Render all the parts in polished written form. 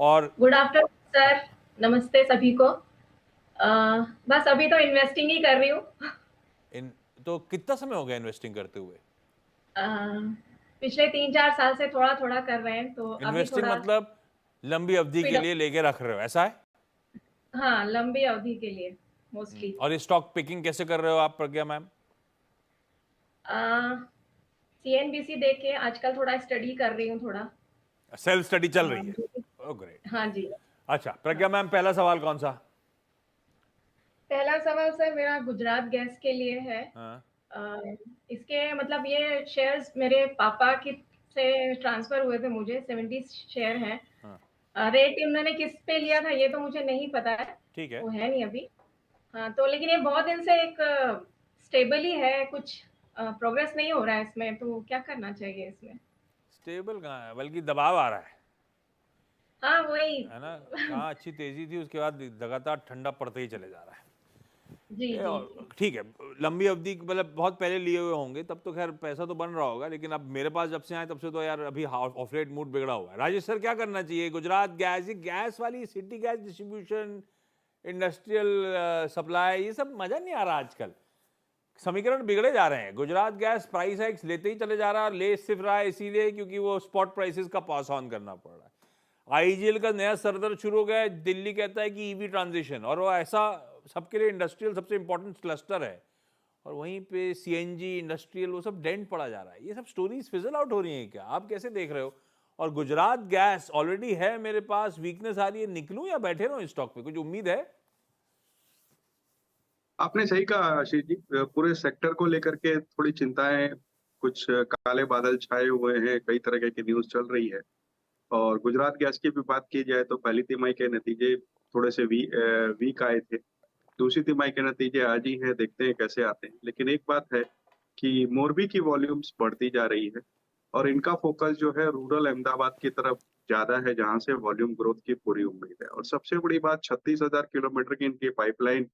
और good afternoon sir, नमस्ते सभी को। बस अभी तो इन्वेस्टिंग ही कर रही हूँ। इन तो कितना समय हो गया इन्वेस्टिंग करते हुए? अ, पिछले 3-4 साल से थोड़ा थोड़ा कर रहे हैं, तो अभी इन्वेस्टिंग थोड़ा मतलब लंबी अवधि स्पीड के अप। लिए लेके रख रहे हो, ऐसा है? हाँ, लंबी अवधि के लिए मोस्टली। और ये स्टॉक पिकिंग कैसे कर रहे हो आप, प्रज्ञा मैम? सीएनबीसी देख के आजकल थोड़ा स्टडी कर रही हूँ थोड़ा। सेल्फ स्टडी चल रही है? जो ओह ग्रेट। हाँ जी। अच्छा हाँ, प्रज्ञा मैम, पहला सवाल कौन सा? पहला सवाल सर मेरा गुजरात गैस के लिए है। हाँ। अ, इसके मतलब ये शेयर्स मेरे पापा की से ट्रांसफर हुए थे, मुझे 70 शेयर हैं। हाँ। रेट उन्होंने किस पे लिया था ये तो मुझे नहीं पता है, ठीक है। वो है नहीं अभी। हाँ, तो लेकिन ये बहुत दिन से एक स्टेबल ही है, कुछ प्रोग्रेस नहीं हो रहा है इसमें, तो क्या करना चाहिए इसमें? स्टेबल कहाँ है, बल्कि दबाव आ रहा हाँ, वही। है ना? कहाँ अच्छी तेजी थी, उसके बाद लगातार ठंडा पड़ते ही चले जा रहा है। जी, ये जी, जी। ठीक है। लंबी अवधि मतलब बहुत पहले लिए हुए होंगे, तब तो खैर पैसा तो बन रहा होगा, लेकिन अब मेरे पास जब से आए तब से तो यार अभी ऑफ रेट मूड बिगड़ा हुआ है। राजेश सर, क्या करना चाहिए? गुजरात गैस, ये गैस वाली city gas distribution, industrial supply, ये सब मजा नहीं आ रहा आजकल। समीकरण बिगड़े जा रहे हैं। गुजरात गैस प्राइस हाइक्स लेते ही चले जा रहा है, ले सिर्फ रहा है इसीलिए क्योंकि वो स्पॉट प्राइसेस का पास ऑन करना पड़ रहा है। आईजीएल का नया सरदर्द शुरू हो गया है। दिल्ली कहता है कि ईवी ट्रांजिशन, और वो ऐसा सबके लिए इंडस्ट्रियल सबसे इंपॉर्टेंट क्लस्टर है, और वहीं पे सीएनजी इंडस्ट्रियल वो सब डेंट पड़ा जा रहा है। ये सब स्टोरीज फिजल आउट हो रही हैं क्या? आप कैसे देख रहे हो? और गुजरात गैस ऑलरेडी है मेरे पास, वीकनेस आ रही है, निकलूं या बैठे रहो स्टॉक पे? कुछ उम्मीद है? आपने सही कहा आशीष जी। पूरे सेक्टर को लेकर के थोड़ी चिंताएं, कुछ काले बादल छाए हुए हैं, कई तरह की न्यूज चल रही है। और गुजरात गैस की भी बात की जाए तो पहली तिमाही के नतीजे थोड़े से वीक आए थे। दूसरी तिमाही के नतीजे आज ही हैं, देखते हैं कैसे आते हैं। लेकिन एक बात है कि मोरबी की वॉल्यूम्स बढ़ती जा रही है, और इनका फोकस जो है रूरल अहमदाबाद की तरफ ज्यादा है, जहां से वॉल्यूम ग्रोथ की पूरी उम्मीद है। और सबसे बड़ी बात, 36,000 किलोमीटर की इनकी पाइपलाइन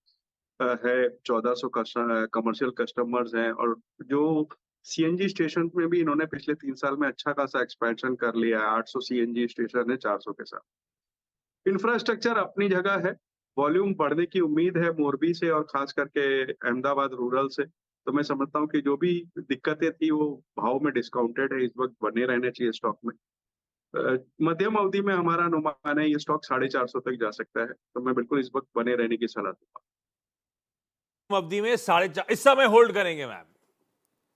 है, 1400 कमर्शियल कस्टमर्स हैं। और जो सीएनजी स्टेशन में भी इन्होंने पिछले 3 साल में अच्छा खासा एक्सपेंशन कर लिया है। 800 सीएनजी स्टेशन है 400 के साथ। इंफ्रास्ट्रक्चर अपनी जगह है, वॉल्यूम बढ़ने की उम्मीद है मोरबी से, और खास करके अहमदाबाद रूरल से। तो मैं समझता हूँ कि जो भी दिक्कतें थी वो भाव में डिस्काउंटेड है, इस वक्त बने रहने चाहिए स्टॉक में। मध्यम अवधि में हमारा अनुमान है ये स्टॉक 450 तक जा सकता है, तो मैं बिल्कुल इस वक्त बने रहने की सलाह दूंगा। अवधि में 4.5 इस समय होल्ड करेंगे मैम,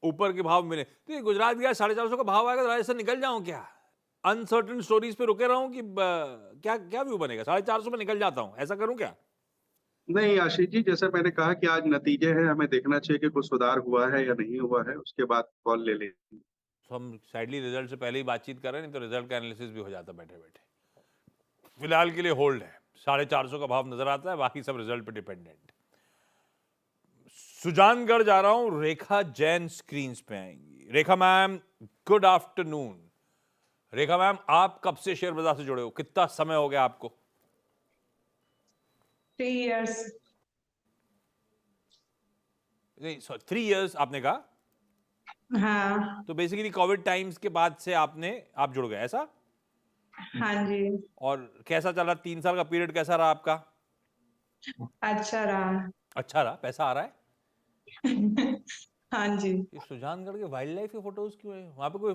ऊपर के भाव मिले तो। ये गुजरात गया 450 का भाव आएगा तो राजस्थान निकल जाऊं क्या? अनसर्टन स्टोरीज पे रुके रहूं कि क्या क्या व्यू बनेगा? 450 में निकल जाता हूं, ऐसा करूं क्या? नहीं आशीष जी, जैसे मैंने कहा कि आज नतीजे हैं, हमें देखना चाहिए कि कुछ सुधार हुआ है या नहीं हुआ है, उसके बाद कॉल ले लेंगे। तो हम साइडली रिजल्ट से पहले ही बातचीत कर रहे हैं, नहीं तो रिजल्ट का एनालिसिस भी हो जाता बैठे बैठे। फिलहाल के लिए होल्ड है, 450 का भाव नजर आता है, बाकी सब रिजल्ट पे डिपेंडेंट। सुजानगढ़ जा रहा हूं, रेखा जैन स्क्रीन पे आएंगी। रेखा मैम, गुड आफ्टरनून। रेखा मैम, आप कब से शेयर बाजार से जुड़े हो, कितना समय हो गया आपको? 3 years। नहीं, 3 इयर्स आपने कहा? हाँ। तो बेसिकली कोविड टाइम्स के बाद से आप जुड़ गए, ऐसा? हाँ जी। और कैसा चला 3 साल का पीरियड, कैसा रहा आपका? अच्छा रहा। अच्छा रहा, पैसा आ रहा है? हाँ जी। ये सुजानगढ़ के वाइल्ड लाइफ के फोटोज क्यों है वहां पे? कोई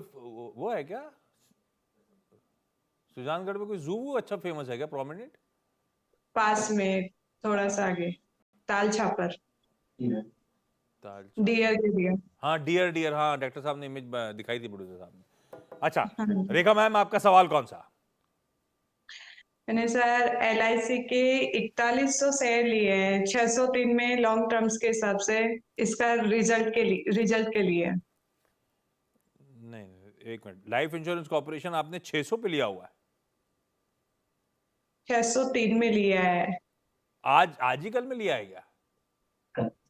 वो है क्या? सुजानगढ़ में कोई जू अच्छा फेमस है क्या, प्रोमिनेंट? पास में, थोड़ा सा आगे, ताल छापर। ताल डियर छापर। के डियर। हाँ डियर डियर, हाँ डॉक्टर साहब ने इमेज दिखाई थी प्रोड्यूसर साहब ने। अच्छा हाँ जी। रेखा मैम, आपका सवाल कौन सा? मैंने सर एलआईसी के 4100 शेयर लिए हैं, 603 में लॉन्ग टर्म्स के हिसाब से। इसका रिजल्ट के लिए। नहीं नहीं, एक मिनट, लाइफ इंश्योरेंस कॉर्पोरेशन आपने 600 पे लिया हुआ है? 603 में लिया है। आज ही कल में लिया है क्या?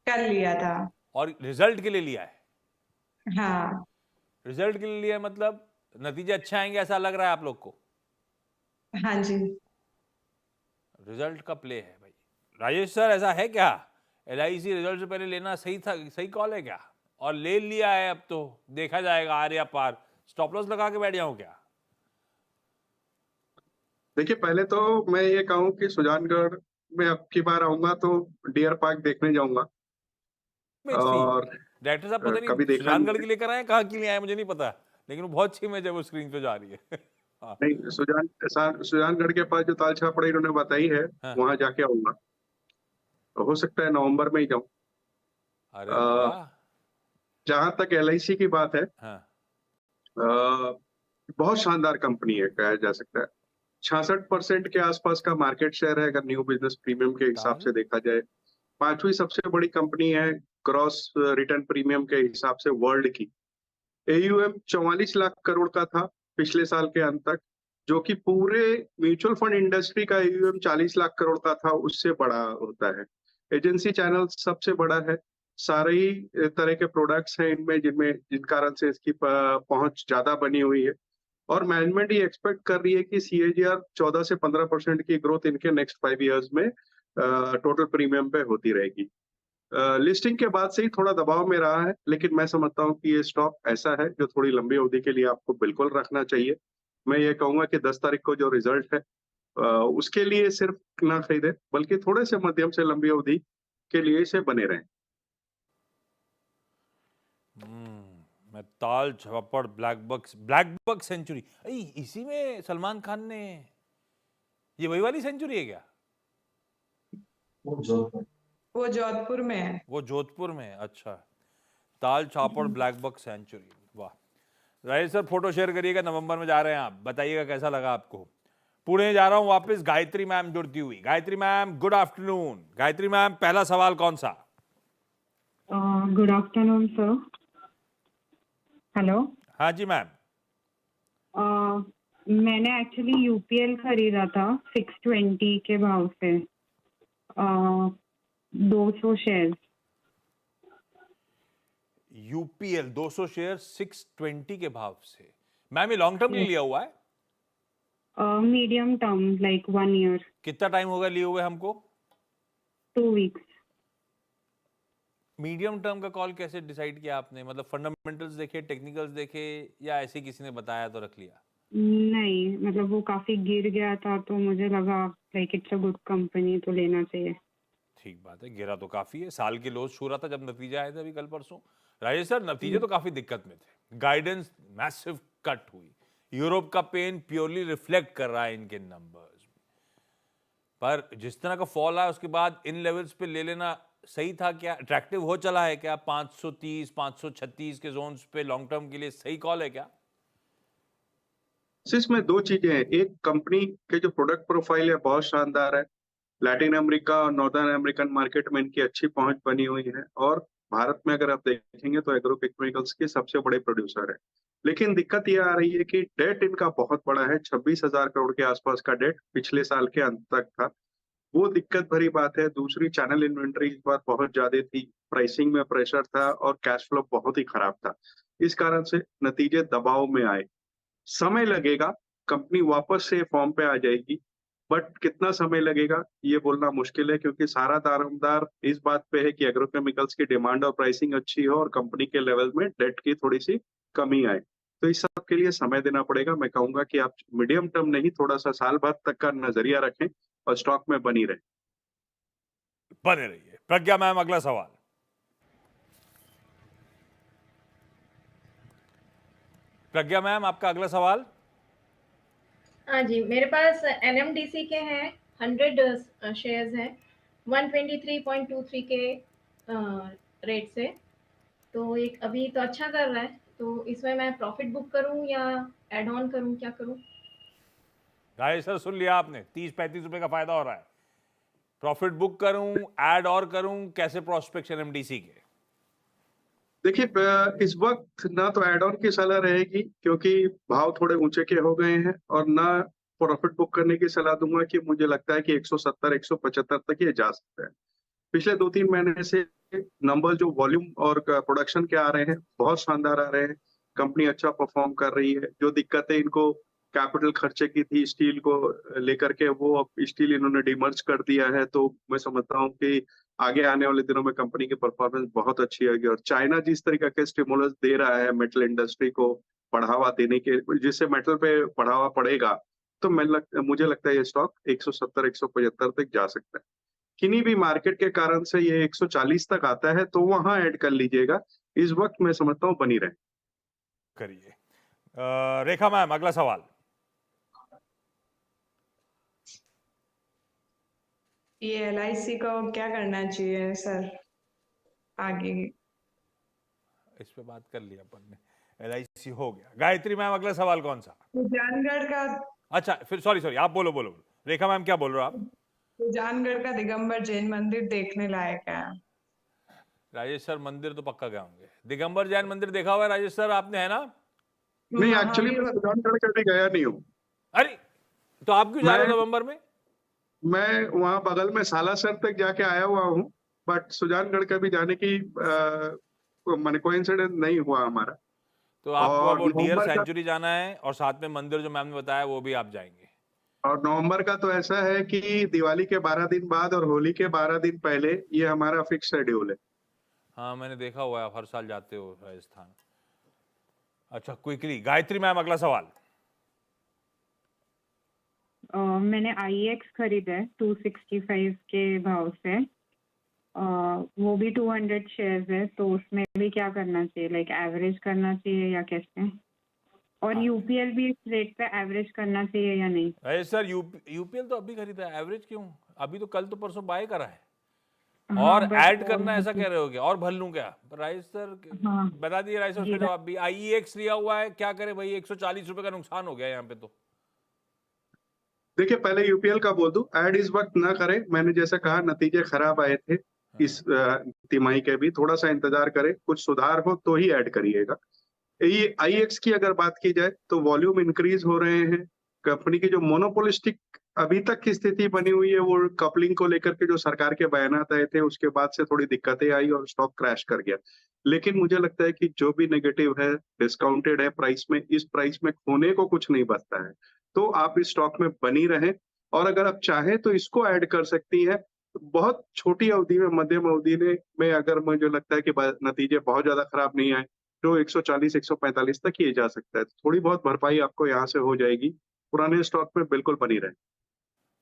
कल लिया था। और रिजल्ट के लिए लिया है? हाँ। रिजल्ट के लिए लिया है मतलब नतीजे अच्छे आएंगे ऐसा लग रहा है आप लोग को? हाँ जी। रिजल्ट का प्ले है भाई। राजेश सर, ऐसा है क्या? एलआईसी रिजल्ट से पहले लेना सही था, सही कॉल है क्या? और ले लिया है, अब तो देखा जाएगा आर या पार। स्टॉप लॉस लगा के बैठ जाऊं क्या? देखिए, पहले तो मैं ये कहूँ कि सुजानगढ़ में अब की बार आऊंगा तो डियर पार्क देखने जाऊंगा। इमेज थी। और डायरेक्टर साहब पता कभी नहीं देखा नहीं सुजानगढ़ है। की लेकर आए कहाँ की ले आए मुझे नहीं पता, लेकिन वो बहुत अच्छी इमेज है, वो स्क्रीन पे जा रही है। हाँ। नहीं, सुजानगढ़ के पास जो ताल छापड़ी इन्होंने बताई है, हाँ। वहां जाके आऊंगा। तो हो सकता है नवंबर में ही जाऊं। अरे वाह। जहां तक LIC की बात है, हाँ। बहुत शानदार कंपनी है, कहा जा सकता है। 66% के आसपास का मार्केट शेयर है, अगर न्यू बिजनेस प्रीमियम के हिसाब ताल। से देखा जाए। पांचवी सबसे बड़ी कंपनी है क्रॉस रिटर्न प्रीमियम के हिसाब से वर्ल्ड की। AUM 44 लाख करोड़ का था पिछले साल के अंत तक, जो कि पूरे म्यूचुअल फंड इंडस्ट्री का AUM 40 लाख करोड़ का था, उससे बड़ा होता है। एजेंसी चैनल सबसे बड़ा है। सारे ही तरह के प्रोडक्ट्स हैं इनमें, जिन कारण से इसकी पहुंच ज्यादा बनी हुई है। और मैनेजमेंट ये एक्सपेक्ट कर रही है कि CAGR 14 से 15% की ग्रोथ इनके नेक्स्ट 5 इयर्स में टोटल प्रीमियम पे होती रहेगी। लिस्टिंग के बाद से ही थोड़ा दबाव में रहा है, लेकिन मैं समझता हूँ कि ये स्टॉक ऐसा है जो थोड़ी लंबी अवधि के लिए आपको बिल्कुल रखना चाहिए। मैं ये कहूंगा कि 10 तारीख को जो रिजल्ट है, उसके लिए सिर्फ ना खरीदे, बल्कि थोड़े से मध्यम से लंबी अवधि के लिए इसे बने रहें। मैं ताल छापड़ ब्लैक बक सेंचुरी, इसी में सलमान खान ने, ये वही वाली सेंचुरी है क्या? वो जोधपुर में है। वो जोधपुर में है, अच्छा। ताल छापड़ ब्लैक बक सेंचुरी, वाह। राजेश सर फोटो शेयर करिएगा, नवंबर में जा रहे हैं आप, बताइएगा कैसा लगा आपको। पुणे जा रहा हूं वापस, गायत्री मैम जुड़ती हुई। Gayatri ma'am good afternoon. Gayatri ma'am पहला सवाल कौन सा? Good afternoon sir. हेलो। हाँ जी मैम। मैंने एक्चुअली UPL खरीदा था 620 के भाव से, 200 शेयर। UPL 200 शेयर 620 के भाव से। मैम ये लॉन्ग टर्म के लिए लिया हुआ है? Medium term like 1 year. कितना टाइम होगा लिए हुए हमको? 2 वीक्स। मीडियम टर्म का कॉल कैसे डिसाइड किया आपने? मतलब फंडामेंटल्स देखे, टेक्निकल्स देखे, या ऐसे किसी ने बताया तो रख लिया? नहीं, मतलब वो काफी गिर गया था तो मुझे लगा like it's a good company, तो लेना चाहिए। ठीक बात है, गिरा तो काफी है। साल की लोज छू रहा था जब नतीजा आया था अभी कल परसों। राजेश सर नतीजे तो काफी दिक्कत में थे, गाइडेंस मैसिव कट हुई, यूरोप का पेन प्योरली रिफ्लेक्ट कर रहा है इनके नंबर्स में। पर जिस तरह का फॉल आया उसके बाद इन लेवल्स पे ले लेना सही था क्या? अट्रैक्टिव हो चला है क्या? 530 536 के जोन्स पे लॉन्ग टर्म के लिए सही कॉल है क्या? इसमें दो चीजें हैं। एक, कंपनी के जो प्रोडक्ट प्रोफाइल है बहुत शानदार है। लैटिन अमेरिका और नॉर्दर्न अमेरिकन मार्केट में इनकी अच्छी पहुंच बनी हुई है, और भारत में अगर आप देखेंगे तो एग्रोकेमिकल्स के सबसे बड़े प्रोड्यूसर है। लेकिन दिक्कत ये आ रही है कि डेट इनका बहुत बड़ा है, 26,000 करोड़ के आसपास का डेट पिछले साल के अंत तक था। वो दिक्कत भरी बात है। दूसरी, चैनल इन्वेंट्री इस बार बहुत ज्यादा थी, प्राइसिंग में प्रेशर था, और कैश फ्लो बहुत ही खराब था। इस कारण से नतीजे दबाव में आए। समय लगेगा, कंपनी वापस से फॉर्म पे आ जाएगी, बट कितना समय लगेगा ये बोलना मुश्किल है, क्योंकि सारा दारोमदार इस बात पे है कि एग्रोकेमिकल्स की डिमांड और प्राइसिंग अच्छी हो और कंपनी के लेवल में डेट की थोड़ी सी कमी आए। तो इस सब के लिए समय देना पड़ेगा। मैं कहूंगा कि आप मीडियम टर्म नहीं, थोड़ा सा साल भर तक का नजरिया रखें और स्टॉक में बनी रहे। बने रहिए। प्रज्ञा मैम अगला सवाल। प्रज्ञा मैम आपका अगला सवाल। हाँ जी, मेरे पास NMDC के हैं, 100 शेयर्स हैं, 123.23 के रेट से। तो एक अभी तो अच्छा कर रहा है, तो इसमें मैं प्रॉफिट बुक करूं या एड ऑन करूं, क्या करूं? राजेश सर सुन लिया आपने, 30-35 रुपए का फायदा हो रहा है। प्रॉफिट बुक करूं, ऐड और करूं, कैसे प्रोस्पेक्ट NMDC के? देखिए, इस वक्त ना तो एड ऑन की सलाह रहेगी, क्योंकि भाव थोड़े ऊंचे के हो गए हैं, और ना प्रॉफिट बुक करने की सलाह दूंगा कि मुझे लगता है कि 170 175 तक ये जा सकता है। पिछले 2-3 महीने से नंबर जो वॉल्यूम और प्रोडक्शन के आ रहे हैं बहुत शानदार आ रहे हैं। कंपनी अच्छा परफॉर्म कर रही है। जो दिक्कतें इनको कैपिटल खर्चे की थी स्टील को लेकर के, वो अब स्टील इन्होंने डिमर्ज कर दिया है। तो मैं समझता हूँ कि आगे आने वाले दिनों में कंपनी की परफॉर्मेंस बहुत अच्छी होगी। और चाइना जिस तरीके के स्टिमुलस दे रहा है मेटल इंडस्ट्री को बढ़ावा देने के, जिससे मेटल पे बढ़ावा पड़ेगा, तो मुझे लगता है ये स्टॉक 170 175 तक जा सकता है। किन्हीं भी मार्केट के कारण से ये 140 तक आता है तो वहां ऐड कर लीजिएगा। इस वक्त मैं समझता हूँ बनी रहे। करिए। रेखा मैम, अगला सवाल। ये LIC को क्या करना चाहिए सर आगे? इस पे बात कर लिया अपन ने, LIC हो गया। गायत्री मैम, अगला सवाल कौन सा? सुजानगढ़ का अच्छा, फिर सॉरी, आप बोलो बोलो बोलो। रेखा मैम, क्या बोल रहे हो आप? सुजानगढ़ का दिगंबर जैन मंदिर देखने लायक है। राजेश सर, मंदिर तो पक्का गए होंगे। दिगंबर जैन मंदिर देखा हुआ है राजेश सर आपने, है ना? नहीं, एक्चुअली महावीर मैं सुजानगढ़ कभी गया नहीं हूँ। अरे, तो आप क्यों जा रहे हो मैं नवंबर में? मैं वहाँ बगल में सालासर तक जाके आया हुआ हूँ, बट सुजानगढ़ कभी जाने की मैंने कोइंसिडेंस नहीं हुआ हमारा। तो आपको अब और वो डियर नवंबर का सेंचुरी जाना है और साथ में मंदिर जो मैम ने बताया वो भी आप जाएंगे। और नवंबर का तो ऐसा है कि दिवाली के 12 दिन बाद और होली के 12 दिन पहले ये हमारा फिक्स शेड्यूल है। हाँ, मैंने देखा हुआ है, आप हर साल जाते हो राजस्थान। अच्छा, क्विकली गायत्री मैम, अगला सवाल। मैंने IEX खरीदा है 265 के भाव से। वो भी 200 शेयर्स है, तो उसमें भी क्या करना चाहिए? लाइक एवरेज करना चाहिए या कैसे? और UPL भी इस रेट पे एवरेज करना चाहिए या नहीं? अरे सर, यूपीएल तो अभी खरीदा है, एवरेज क्यों? अभी तो कल तो परसों बाय करा है। हाँ, और but ऐड करना ऐसा कह रहे हो क्या? और भर लूं क्या? राइस सर, हाँ बता दिए राइस सर, उसका जी जवाब भी। IEX लिया हुआ है, क्या करे भाई, 140 रुपए का नुकसान हो गया यहाँ पे तो। देखिए, पहले यूपीएल का बोल दूं, ऐड इस वक्त ना करें। मैंने जैसा कहा, नतीजे खराब आए थे इस तिमाही के भी। थोड़ा सा इंतजार करें, कुछ सुधार हो तो ही ऐड करिएगा। ये IEX की अगर बात की जाए तो वॉल्यूम इंक्रीज हो रहे हैं। कंपनी की जो मोनोपोलिस्टिक अभी तक की स्थिति बनी हुई है, वो कपलिंग को लेकर के जो सरकार के बयानात आए थे उसके बाद से थोड़ी दिक्कतें आई और स्टॉक क्रैश कर गया। लेकिन मुझे लगता है कि जो भी नेगेटिव है, डिस्काउंटेड है प्राइस में, इस प्राइस में खोने को कुछ नहीं बचता है। तो आप इस स्टॉक में बनी रहें, और अगर आप चाहें तो इसको ऐड कर सकती है। बहुत छोटी अवधि में, मध्यम अवधि में अगर मुझे लगता है कि नतीजे बहुत ज्यादा खराब नहीं आए तो 140 145 तक ये जा सकता है। थोड़ी बहुत भरपाई आपको यहाँ से हो जाएगी। पुराने स्टॉक में बिल्कुल बनी रहे।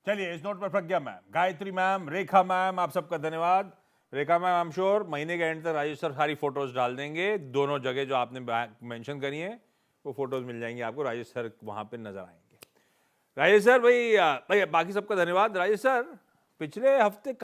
चलिए, इस नोट पर प्रज्ञा मैम, गायत्री मैम, रेखा मैम, आप सबका धन्यवाद। रेखा मैम, आई एम श्योर महीने के एंड तक राजेश सर सारी फोटोज डाल देंगे। दोनों जगह जो आपने मेंशन करी हैं वो फोटोज मिल जाएंगी आपको, राजेश सर वहां पे नजर आएंगे। राजेश सर भाई बाकी सबका धन्यवाद। राजेश सर, पिछले हफ्ते